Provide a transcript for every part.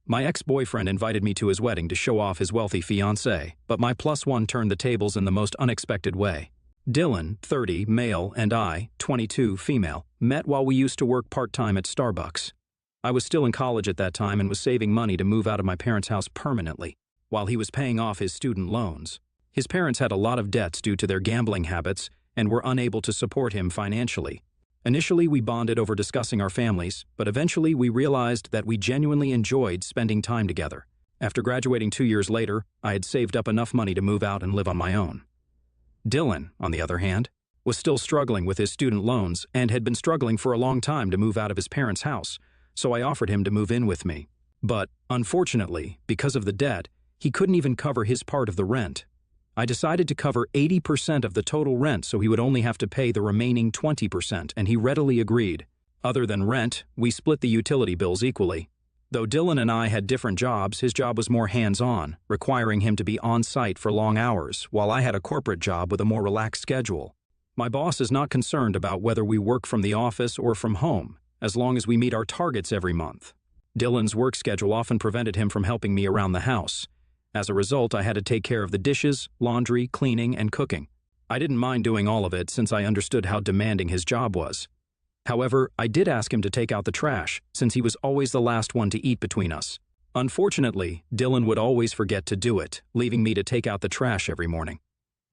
My ex-boyfriend invited me to his wedding to show off his wealthy fiancée, but my plus one turned the tables in the most unexpected way. Dylan, 30, male, and I, 22, female, met while we used to work part-time at Starbucks. I was still in college at that time and was saving money to move out of my parents' house permanently, while he was paying off his student loans. His parents had a lot of debts due to their gambling habits and were unable to support him financially. Initially, we bonded over discussing our families, but eventually we realized that we genuinely enjoyed spending time together. After graduating 2 years later, I had saved up enough money to move out and live on my own. Dylan, on the other hand, was still struggling with his student loans and had been struggling for a long time to move out of his parents' house, so I offered him to move in with me. But, unfortunately, because of the debt, he couldn't even cover his part of the rent. I decided to cover 80% of the total rent so he would only have to pay the remaining 20%, and he readily agreed. Other than rent, we split the utility bills equally. Though Dylan and I had different jobs, his job was more hands-on, requiring him to be on-site for long hours, while I had a corporate job with a more relaxed schedule. My boss is not concerned about whether we work from the office or from home, as long as we meet our targets every month. Dylan's work schedule often prevented him from helping me around the house. As a result, I had to take care of the dishes, laundry, cleaning, and cooking. I didn't mind doing all of it since I understood how demanding his job was. However, I did ask him to take out the trash, since he was always the last one to eat between us. Unfortunately, Dylan would always forget to do it, leaving me to take out the trash every morning.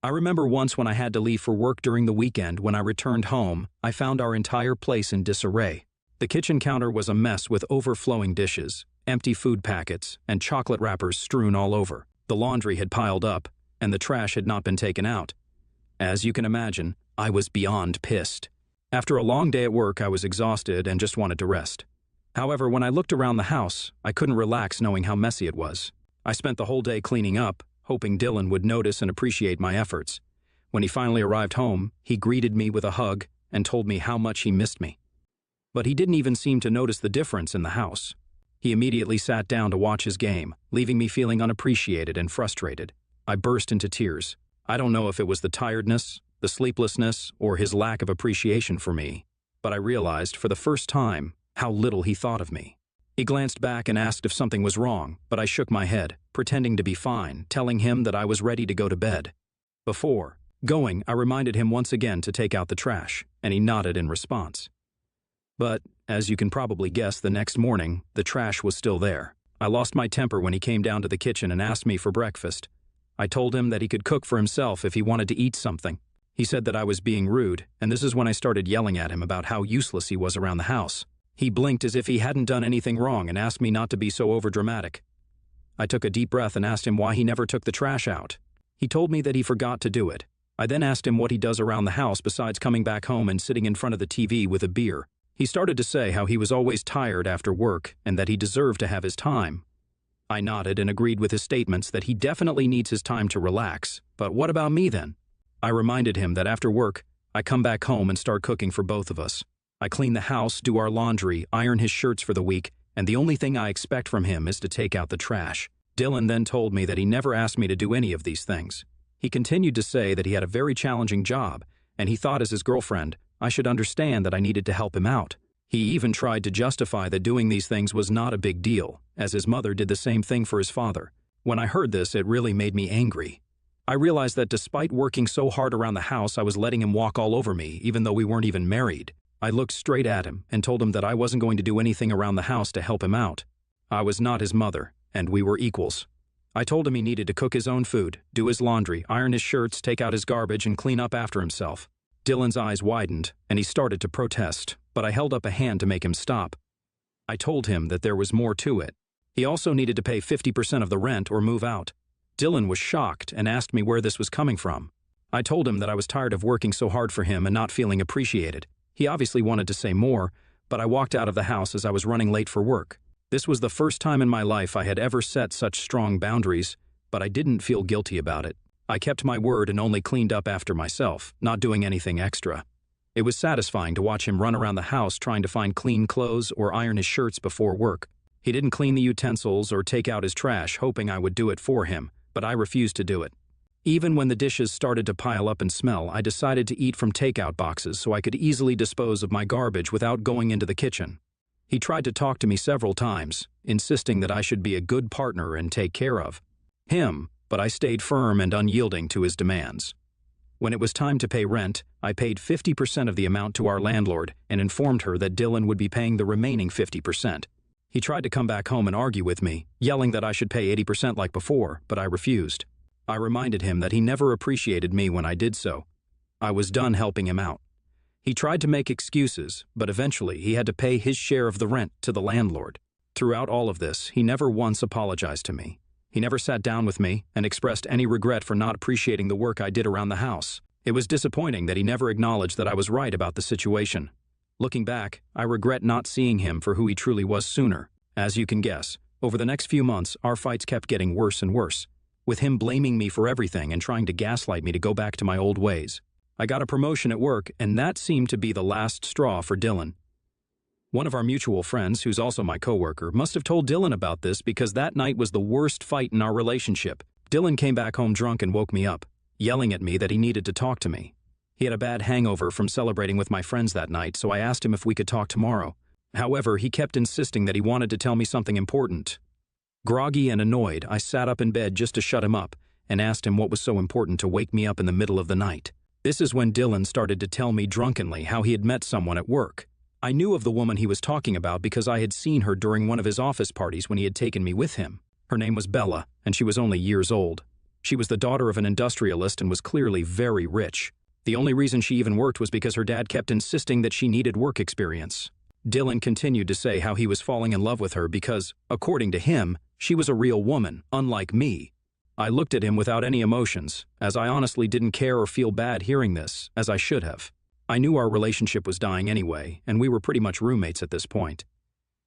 I remember once when I had to leave for work during the weekend. When I returned home, I found our entire place in disarray. The kitchen counter was a mess with overflowing dishes, empty food packets, and chocolate wrappers strewn all over. The laundry had piled up, and the trash had not been taken out. As you can imagine, I was beyond pissed. After a long day at work, I was exhausted and just wanted to rest. However, when I looked around the house, I couldn't relax knowing how messy it was. I spent the whole day cleaning up, hoping Dylan would notice and appreciate my efforts. When he finally arrived home, he greeted me with a hug and told me how much he missed me. But he didn't even seem to notice the difference in the house. He immediately sat down to watch his game, leaving me feeling unappreciated and frustrated. I burst into tears. I don't know if it was the tiredness, the sleeplessness, or his lack of appreciation for me, but I realized for the first time how little he thought of me. He glanced back and asked if something was wrong, but I shook my head, pretending to be fine, telling him that I was ready to go to bed. Before going, I reminded him once again to take out the trash, and he nodded in response. But, as you can probably guess, the next morning, the trash was still there. I lost my temper when he came down to the kitchen and asked me for breakfast. I told him that he could cook for himself if he wanted to eat something. He said that I was being rude, and this is when I started yelling at him about how useless he was around the house. He blinked as if he hadn't done anything wrong and asked me not to be so overdramatic. I took a deep breath and asked him why he never took the trash out. He told me that he forgot to do it. I then asked him what he does around the house besides coming back home and sitting in front of the TV with a beer. He started to say how he was always tired after work and that he deserved to have his time. I nodded and agreed with his statements that he definitely needs his time to relax, but what about me then? I reminded him that after work, I come back home and start cooking for both of us. I clean the house, do our laundry, iron his shirts for the week, and the only thing I expect from him is to take out the trash. Dylan then told me that he never asked me to do any of these things. He continued to say that he had a very challenging job, and he thought as his girlfriend, I should understand that I needed to help him out. He even tried to justify that doing these things was not a big deal, as his mother did the same thing for his father. When I heard this, it really made me angry. I realized that despite working so hard around the house, I was letting him walk all over me, even though we weren't even married. I looked straight at him and told him that I wasn't going to do anything around the house to help him out. I was not his mother, and we were equals. I told him he needed to cook his own food, do his laundry, iron his shirts, take out his garbage, and clean up after himself. Dylan's eyes widened, and he started to protest, but I held up a hand to make him stop. I told him that there was more to it. He also needed to pay 50% of the rent or move out. Dylan was shocked and asked me where this was coming from. I told him that I was tired of working so hard for him and not feeling appreciated. He obviously wanted to say more, but I walked out of the house as I was running late for work. This was the first time in my life I had ever set such strong boundaries, but I didn't feel guilty about it. I kept my word and only cleaned up after myself, not doing anything extra. It was satisfying to watch him run around the house trying to find clean clothes or iron his shirts before work. He didn't clean the utensils or take out his trash, hoping I would do it for him, but I refused to do it. Even when the dishes started to pile up and smell, I decided to eat from takeout boxes so I could easily dispose of my garbage without going into the kitchen. He tried to talk to me several times, insisting that I should be a good partner and take care of him, but I stayed firm and unyielding to his demands. When it was time to pay rent, I paid 50% of the amount to our landlord and informed her that Dylan would be paying the remaining 50%. He tried to come back home and argue with me, yelling that I should pay 80% like before, but I refused. I reminded him that he never appreciated me when I did so. I was done helping him out. He tried to make excuses, but eventually he had to pay his share of the rent to the landlord. Throughout all of this, he never once apologized to me. He never sat down with me and expressed any regret for not appreciating the work I did around the house. It was disappointing that he never acknowledged that I was right about the situation. Looking back, I regret not seeing him for who he truly was sooner. As you can guess, over the next few months, our fights kept getting worse and worse, with him blaming me for everything and trying to gaslight me to go back to my old ways. I got a promotion at work, and that seemed to be the last straw for Dylan. One of our mutual friends, who's also my coworker, must have told Dylan about this because that night was the worst fight in our relationship. Dylan came back home drunk and woke me up, yelling at me that he needed to talk to me. He had a bad hangover from celebrating with my friends that night, so I asked him if we could talk tomorrow. However, he kept insisting that he wanted to tell me something important. Groggy and annoyed, I sat up in bed just to shut him up and asked him what was so important to wake me up in the middle of the night. This is when Dylan started to tell me drunkenly how he had met someone at work. I knew of the woman he was talking about because I had seen her during one of his office parties when he had taken me with him. Her name was Bella, and she was only years old. She was the daughter of an industrialist and was clearly very rich. The only reason she even worked was because her dad kept insisting that she needed work experience. Dylan continued to say how he was falling in love with her because, according to him, she was a real woman, unlike me. I looked at him without any emotions, as I honestly didn't care or feel bad hearing this, as I should have. I knew our relationship was dying anyway, and we were pretty much roommates at this point.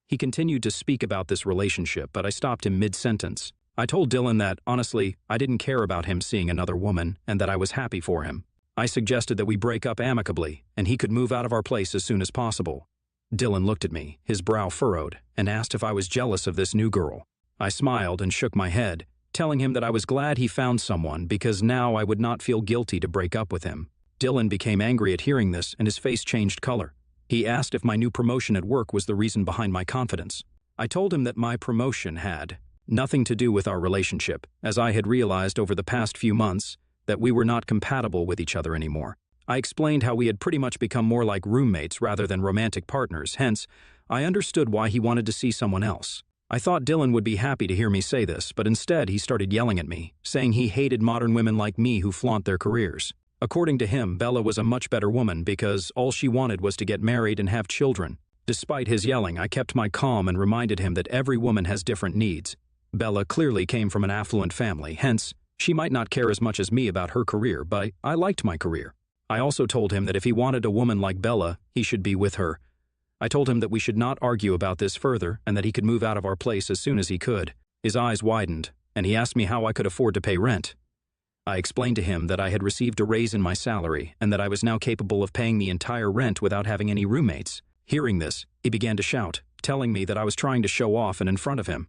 He continued to speak about this relationship, but I stopped him mid-sentence. I told Dylan that, honestly, I didn't care about him seeing another woman and that I was happy for him. I suggested that we break up amicably, and he could move out of our place as soon as possible. Dylan looked at me, his brow furrowed, and asked if I was jealous of this new girl. I smiled and shook my head, telling him that I was glad he found someone because now I would not feel guilty to break up with him. Dylan became angry at hearing this, and his face changed color. He asked if my new promotion at work was the reason behind my confidence. I told him that my promotion had nothing to do with our relationship, as I had realized over the past few months that we were not compatible with each other anymore. I explained how we had pretty much become more like roommates rather than romantic partners, hence, I understood why he wanted to see someone else. I thought Dylan would be happy to hear me say this, but instead he started yelling at me, saying he hated modern women like me who flaunt their careers. According to him, Bella was a much better woman because all she wanted was to get married and have children. Despite his yelling, I kept my calm and reminded him that every woman has different needs. Bella clearly came from an affluent family, hence, she might not care as much as me about her career, but I liked my career. I also told him that if he wanted a woman like Bella, he should be with her. I told him that we should not argue about this further and that he could move out of our place as soon as he could. His eyes widened, and he asked me how I could afford to pay rent. I explained to him that I had received a raise in my salary and that I was now capable of paying the entire rent without having any roommates. Hearing this, he began to shout, telling me that I was trying to show off and in front of him.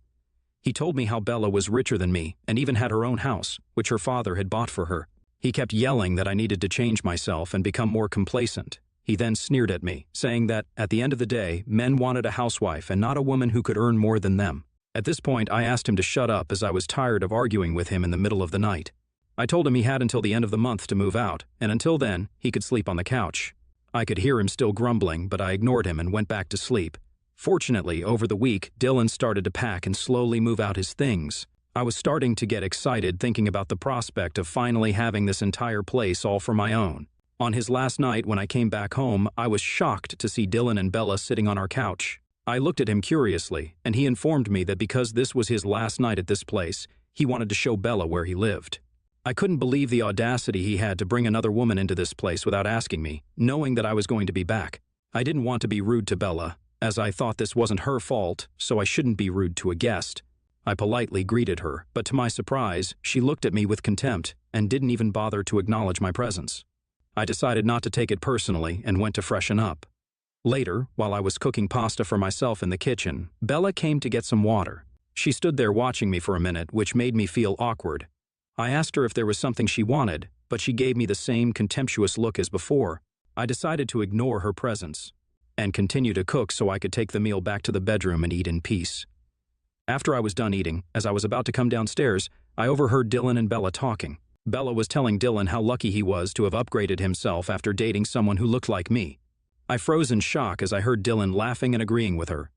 He told me how Bella was richer than me and even had her own house, which her father had bought for her. He kept yelling that I needed to change myself and become more complacent. He then sneered at me, saying that, at the end of the day, men wanted a housewife and not a woman who could earn more than them. At this point, I asked him to shut up as I was tired of arguing with him in the middle of the night. I told him he had until the end of the month to move out, and until then, he could sleep on the couch. I could hear him still grumbling, but I ignored him and went back to sleep. Fortunately, over the week, Dylan started to pack and slowly move out his things. I was starting to get excited thinking about the prospect of finally having this entire place all for my own. On his last night when I came back home, I was shocked to see Dylan and Bella sitting on our couch. I looked at him curiously, and he informed me that because this was his last night at this place, he wanted to show Bella where he lived. I couldn't believe the audacity he had to bring another woman into this place without asking me, knowing that I was going to be back. I didn't want to be rude to Bella, as I thought this wasn't her fault, so I shouldn't be rude to a guest. I politely greeted her, but to my surprise, she looked at me with contempt and didn't even bother to acknowledge my presence. I decided not to take it personally and went to freshen up. Later, while I was cooking pasta for myself in the kitchen, Bella came to get some water. She stood there watching me for a minute, which made me feel awkward. I asked her if there was something she wanted, but she gave me the same contemptuous look as before. I decided to ignore her presence. and continue to cook so I could take the meal back to the bedroom and eat in peace. After I was done eating, as I was about to come downstairs, I overheard Dylan and Bella talking. Bella was telling Dylan how lucky he was to have upgraded himself after dating someone who looked like me. I froze in shock as I heard Dylan laughing and agreeing with her.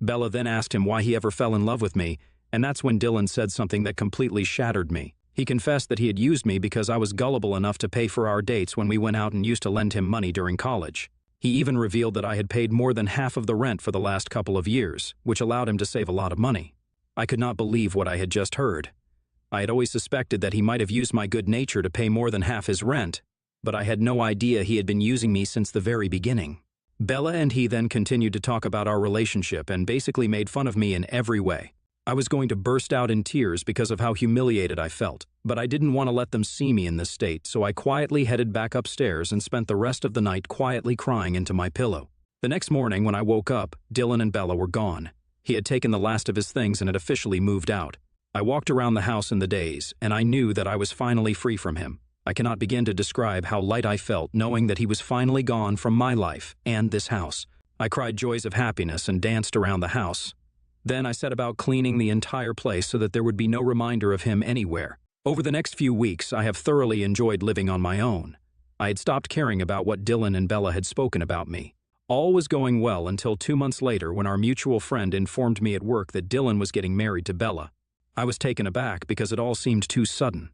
Bella then asked him why he ever fell in love with me, and that's when Dylan said something that completely shattered me. He confessed that he had used me because I was gullible enough to pay for our dates when we went out and used to lend him money during college. He even revealed that I had paid more than half of the rent for the last couple of years, which allowed him to save a lot of money. I could not believe what I had just heard. I had always suspected that he might have used my good nature to pay more than half his rent, but I had no idea he had been using me since the very beginning. Bella and he then continued to talk about our relationship and basically made fun of me in every way. I was going to burst out in tears because of how humiliated I felt, but I didn't want to let them see me in this state, so I quietly headed back upstairs and spent the rest of the night quietly crying into my pillow. The next morning when I woke up, Dylan and Bella were gone. He had taken the last of his things and had officially moved out. I walked around the house in the daze, and I knew that I was finally free from him. I cannot begin to describe how light I felt knowing that he was finally gone from my life and this house. I cried joys of happiness and danced around the house. Then I set about cleaning the entire place so that there would be no reminder of him anywhere. Over the next few weeks, I have thoroughly enjoyed living on my own. I had stopped caring about what Dylan and Bella had spoken about me. All was going well until 2 months later when our mutual friend informed me at work that Dylan was getting married to Bella. I was taken aback because it all seemed too sudden.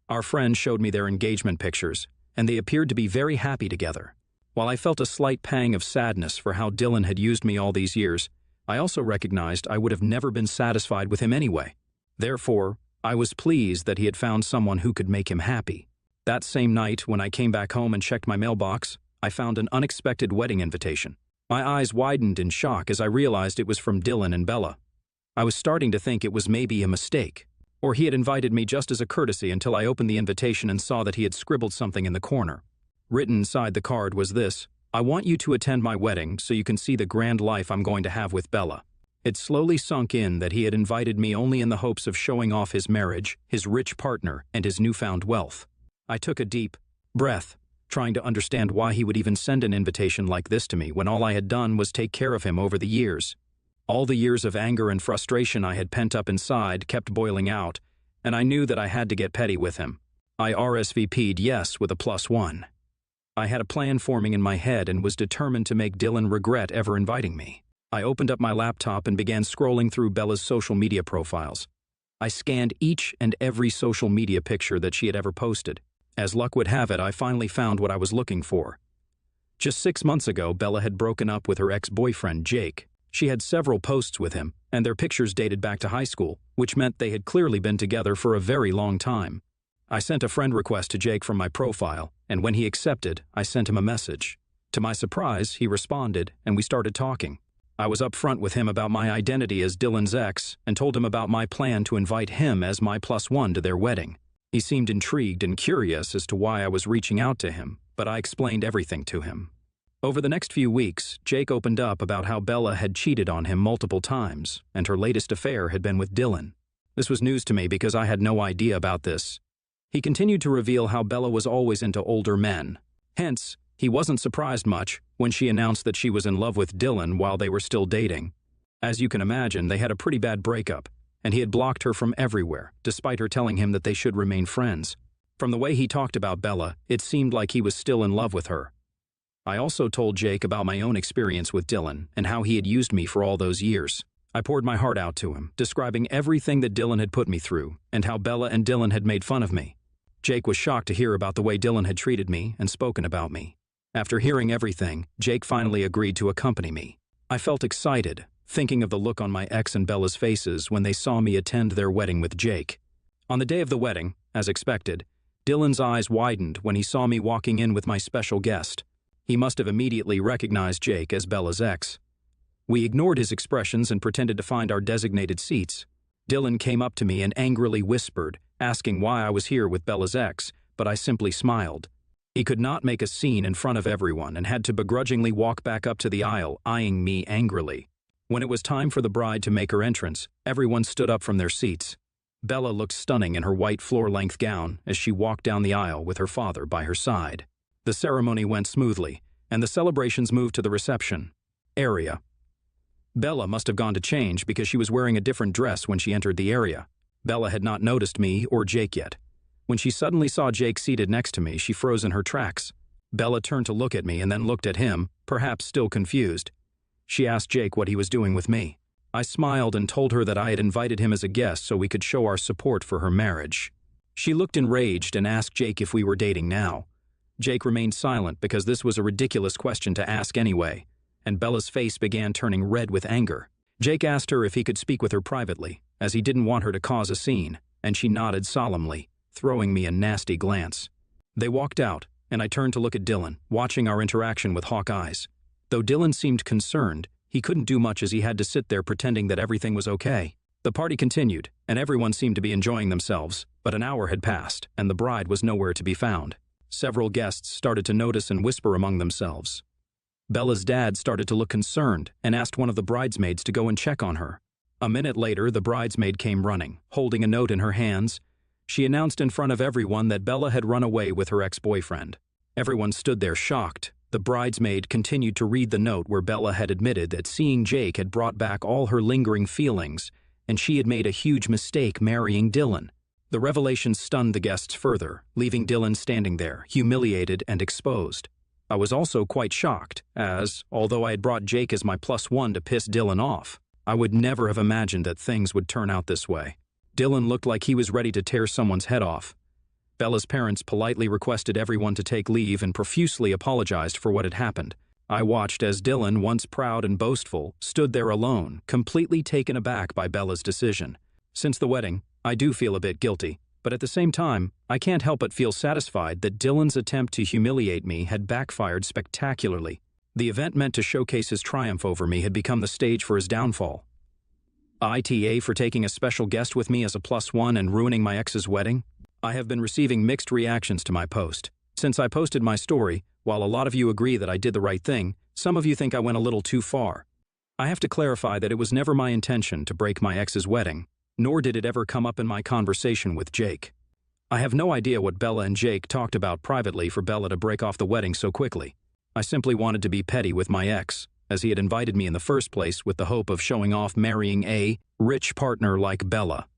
Our friend showed me their engagement pictures, and they appeared to be very happy together. While I felt a slight pang of sadness for how Dylan had used me all these years, I also recognized I would have never been satisfied with him anyway. Therefore, I was pleased that he had found someone who could make him happy. That same night, when I came back home and checked my mailbox, I found an unexpected wedding invitation. My eyes widened in shock as I realized it was from Dylan and Bella. I was starting to think it was maybe a mistake, or he had invited me just as a courtesy until I opened the invitation and saw that he had scribbled something in the corner. Written inside the card was this: "I want you to attend my wedding so you can see the grand life I'm going to have with Bella." It slowly sunk in that he had invited me only in the hopes of showing off his marriage, his rich partner, and his newfound wealth. I took a deep breath, trying to understand why he would even send an invitation like this to me when all I had done was take care of him over the years. All the years of anger and frustration I had pent up inside kept boiling out, and I knew that I had to get petty with him. I RSVP'd yes with a +1. I had a plan forming in my head and was determined to make Dylan regret ever inviting me. I opened up my laptop and began scrolling through Bella's social media profiles. I scanned each and every social media picture that she had ever posted. As luck would have it, I finally found what I was looking for. Just 6 months ago, Bella had broken up with her ex-boyfriend, Jake. She had several posts with him, and their pictures dated back to high school, which meant they had clearly been together for a very long time. I sent a friend request to Jake from my profile, and when he accepted, I sent him a message. To my surprise, he responded, and we started talking. I was upfront with him about my identity as Dylan's ex and told him about my plan to invite him as my +1 to their wedding. He seemed intrigued and curious as to why I was reaching out to him, but I explained everything to him. Over the next few weeks, Jake opened up about how Bella had cheated on him multiple times, and her latest affair had been with Dylan. This was news to me because I had no idea about this. He continued to reveal how Bella was always into older men. Hence, he wasn't surprised much when she announced that she was in love with Dylan while they were still dating. As you can imagine, they had a pretty bad breakup, and he had blocked her from everywhere, despite her telling him that they should remain friends. From the way he talked about Bella, it seemed like he was still in love with her. I also told Jake about my own experience with Dylan and how he had used me for all those years. I poured my heart out to him, describing everything that Dylan had put me through and how Bella and Dylan had made fun of me. Jake was shocked to hear about the way Dylan had treated me and spoken about me. After hearing everything, Jake finally agreed to accompany me. I felt excited, thinking of the look on my ex and Bella's faces when they saw me attend their wedding with Jake. On the day of the wedding, as expected, Dylan's eyes widened when he saw me walking in with my special guest. He must have immediately recognized Jake as Bella's ex. We ignored his expressions and pretended to find our designated seats. Dylan came up to me and angrily whispered, asking why I was here with Bella's ex, but I simply smiled. He could not make a scene in front of everyone and had to begrudgingly walk back up to the aisle, eyeing me angrily. When it was time for the bride to make her entrance, everyone stood up from their seats. Bella looked stunning in her white floor-length gown as she walked down the aisle with her father by her side. The ceremony went smoothly, and the celebrations moved to the reception area. Bella must have gone to change because she was wearing a different dress when she entered the area. Bella had not noticed me or Jake yet. When she suddenly saw Jake seated next to me, she froze in her tracks. Bella turned to look at me and then looked at him, perhaps still confused. She asked Jake what he was doing with me. I smiled and told her that I had invited him as a guest so we could show our support for her marriage. She looked enraged and asked Jake if we were dating now. Jake remained silent because this was a ridiculous question to ask anyway, and Bella's face began turning red with anger. Jake asked her if he could speak with her privately, as he didn't want her to cause a scene, and she nodded solemnly, throwing me a nasty glance. They walked out, and I turned to look at Dylan, watching our interaction with hawk eyes. Though Dylan seemed concerned, he couldn't do much as he had to sit there pretending that everything was okay. The party continued, and everyone seemed to be enjoying themselves, but an hour had passed, and the bride was nowhere to be found. Several guests started to notice and whisper among themselves. Bella's dad started to look concerned and asked one of the bridesmaids to go and check on her. A minute later, the bridesmaid came running, holding a note in her hands. She announced in front of everyone that Bella had run away with her ex-boyfriend. Everyone stood there shocked. The bridesmaid continued to read the note where Bella had admitted that seeing Jake had brought back all her lingering feelings, and she had made a huge mistake marrying Dylan. The revelation stunned the guests further, leaving Dylan standing there, humiliated and exposed. I was also quite shocked, as, although I had brought Jake as my +1 to piss Dylan off, I would never have imagined that things would turn out this way. Dylan looked like he was ready to tear someone's head off. Bella's parents politely requested everyone to take leave and profusely apologized for what had happened. I watched as Dylan, once proud and boastful, stood there alone, completely taken aback by Bella's decision. Since the wedding, I do feel a bit guilty, but at the same time, I can't help but feel satisfied that Dylan's attempt to humiliate me had backfired spectacularly. The event meant to showcase his triumph over me had become the stage for his downfall. ITA for taking a special guest with me as a +1 and ruining my ex's wedding? I have been receiving mixed reactions to my post. Since I posted my story, while a lot of you agree that I did the right thing, some of you think I went a little too far. I have to clarify that it was never my intention to break my ex's wedding, nor did it ever come up in my conversation with Jake. I have no idea what Bella and Jake talked about privately for Bella to break off the wedding so quickly. I simply wanted to be petty with my ex, as he had invited me in the first place with the hope of showing off marrying a rich partner like Bella.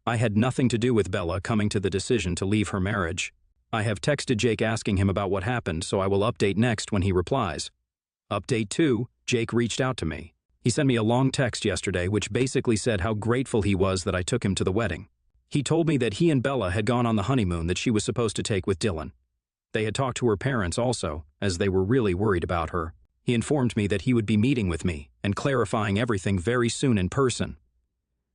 I had nothing to do with Bella coming to the decision to leave her marriage. I have texted Jake asking him about what happened, so I will update next when he replies. Update 2, Jake reached out to me. He sent me a long text yesterday which basically said how grateful he was that I took him to the wedding. He told me that he and Bella had gone on the honeymoon that she was supposed to take with Dylan. They had talked to her parents also, as they were really worried about her. He informed me that he would be meeting with me and clarifying everything very soon in person.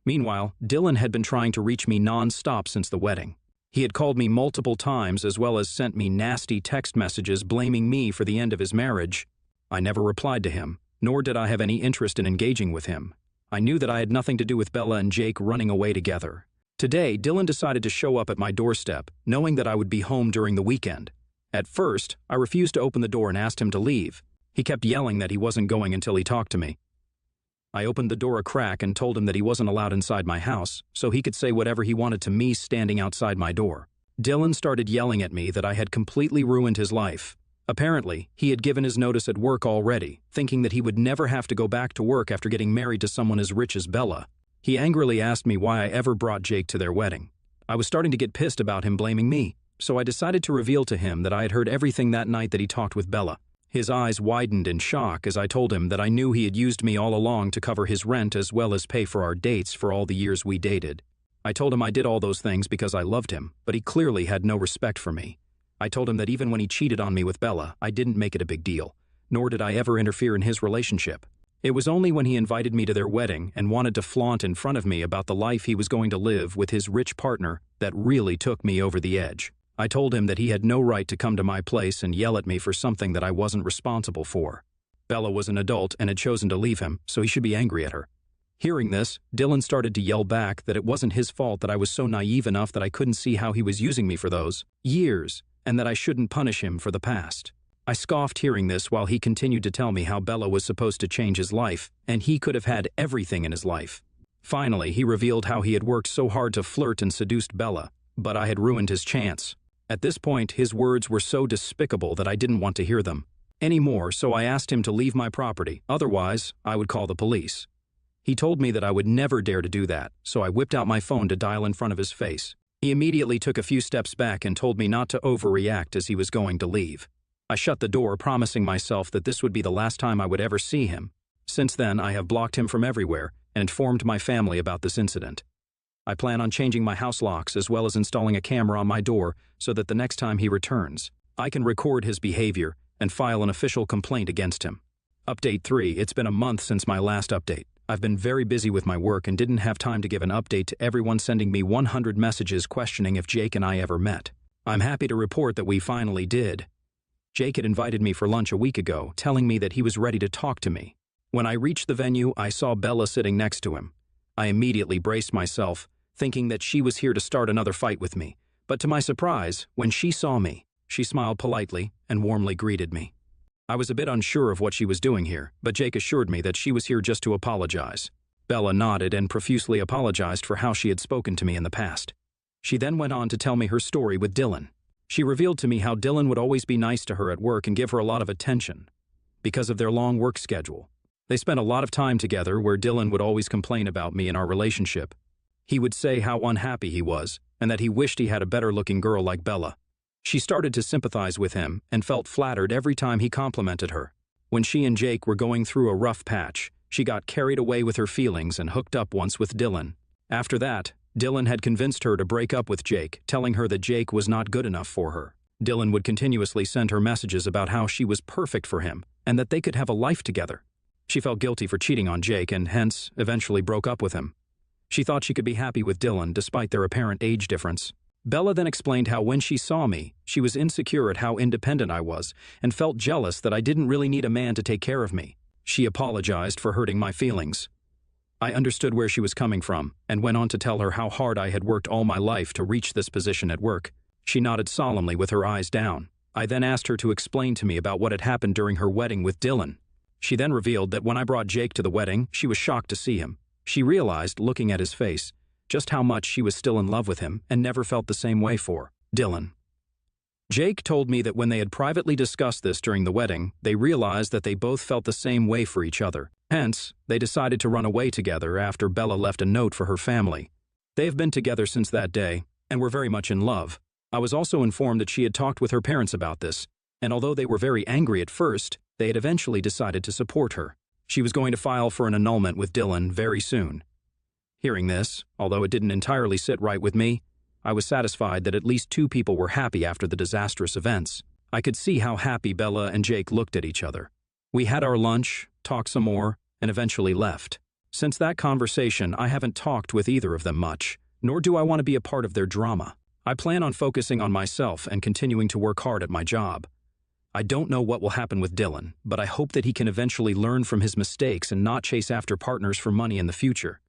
Meanwhile, Dylan had been trying to reach me non-stop since the wedding. He had called me multiple times as well as sent me nasty text messages blaming me for the end of his marriage. I never replied to him, nor did I have any interest in engaging with him. I knew that I had nothing to do with Bella and Jake running away together. Today, Dylan decided to show up at my doorstep, knowing that I would be home during the weekend. At first, I refused to open the door and asked him to leave. He kept yelling that he wasn't going until he talked to me. I opened the door a crack and told him that he wasn't allowed inside my house, so he could say whatever he wanted to me standing outside my door. Dylan started yelling at me that I had completely ruined his life. Apparently, he had given his notice at work already, thinking that he would never have to go back to work after getting married to someone as rich as Bella. He angrily asked me why I ever brought Jake to their wedding. I was starting to get pissed about him blaming me, so I decided to reveal to him that I had heard everything that night that he talked with Bella. His eyes widened in shock as I told him that I knew he had used me all along to cover his rent as well as pay for our dates for all the years we dated. I told him I did all those things because I loved him, but he clearly had no respect for me. I told him that even when he cheated on me with Bella, I didn't make it a big deal, nor did I ever interfere in his relationship. It was only when he invited me to their wedding and wanted to flaunt in front of me about the life he was going to live with his rich partner that really took me over the edge. I told him that he had no right to come to my place and yell at me for something that I wasn't responsible for. Bella was an adult and had chosen to leave him, so he should be angry at her. Hearing this, Dylan started to yell back that it wasn't his fault that I was so naive enough that I couldn't see how he was using me for those years, and that I shouldn't punish him for the past. I scoffed hearing this while he continued to tell me how Bella was supposed to change his life, and he could have had everything in his life. Finally, he revealed how he had worked so hard to flirt and seduced Bella, but I had ruined his chance. At this point, his words were so despicable that I didn't want to hear them. anymore, so I asked him to leave my property, otherwise I would call the police. He told me that I would never dare to do that, so I whipped out my phone to dial in front of his face. He immediately took a few steps back and told me not to overreact as he was going to leave. I shut the door, promising myself that this would be the last time I would ever see him. Since then, I have blocked him from everywhere and informed my family about this incident. I plan on changing my house locks as well as installing a camera on my door so that the next time he returns, I can record his behavior and file an official complaint against him. Update 3. It's been a month since my last update. I've been very busy with my work and didn't have time to give an update to everyone sending me 100 messages questioning if Jake and I ever met. I'm happy to report that we finally did. Jake had invited me for lunch a week ago, telling me that he was ready to talk to me. When I reached the venue, I saw Bella sitting next to him. I immediately braced myself, thinking that she was here to start another fight with me. But to my surprise, when she saw me, she smiled politely and warmly greeted me. I was a bit unsure of what she was doing here, but Jake assured me that she was here just to apologize. Bella nodded and profusely apologized for how she had spoken to me in the past. She then went on to tell me her story with Dylan. She revealed to me how Dylan would always be nice to her at work and give her a lot of attention because of their long work schedule. They spent a lot of time together where Dylan would always complain about me and our relationship. He would say how unhappy he was and that he wished he had a better-looking girl like Bella. She started to sympathize with him and felt flattered every time he complimented her. When she and Jake were going through a rough patch, she got carried away with her feelings and hooked up once with Dylan. After that, Dylan had convinced her to break up with Jake, telling her that Jake was not good enough for her. Dylan would continuously send her messages about how she was perfect for him and that they could have a life together. She felt guilty for cheating on Jake and hence eventually broke up with him. She thought she could be happy with Dylan despite their apparent age difference. Bella then explained how when she saw me, she was insecure at how independent I was and felt jealous that I didn't really need a man to take care of me. She apologized for hurting my feelings. I understood where she was coming from and went on to tell her how hard I had worked all my life to reach this position at work. She nodded solemnly with her eyes down. I then asked her to explain to me about what had happened during her wedding with Dylan. She then revealed that when I brought Jake to the wedding, she was shocked to see him. She realized, looking at his face, just how much she was still in love with him and never felt the same way for Dylan. Jake told me that when they had privately discussed this during the wedding, they realized that they both felt the same way for each other. Hence, they decided to run away together after Bella left a note for her family. They have been together since that day and were very much in love. I was also informed that she had talked with her parents about this, and although they were very angry at first, they had eventually decided to support her. She was going to file for an annulment with Dylan very soon. Hearing this, although it didn't entirely sit right with me, I was satisfied that at least two people were happy after the disastrous events. I could see how happy Bella and Jake looked at each other. We had our lunch, talked some more, and eventually left. Since that conversation, I haven't talked with either of them much, nor do I want to be a part of their drama. I plan on focusing on myself and continuing to work hard at my job. I don't know what will happen with Dylan, but I hope that he can eventually learn from his mistakes and not chase after partners for money in the future.